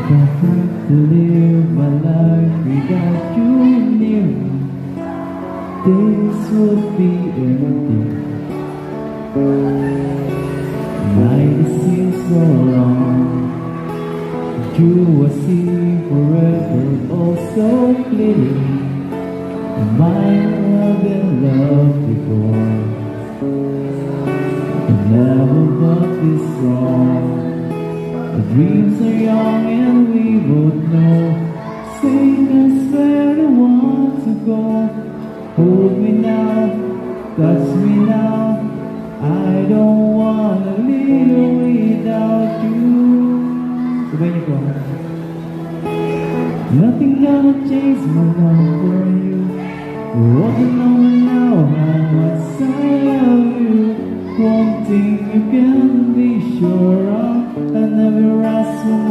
Can't have to live my life without you near me. This would be empty. Night seems so long. You will see forever, oh so clearly. My love and love before. And never got this wrong. The dreams are young and we both know. Sing us where the want to go. Hold me now, touch me now. I don't wanna live without you. Sabay niyo po. Nothing gonna change my love for you. Walking on now how much I love you. One thing you can be sure of, I never ask for more.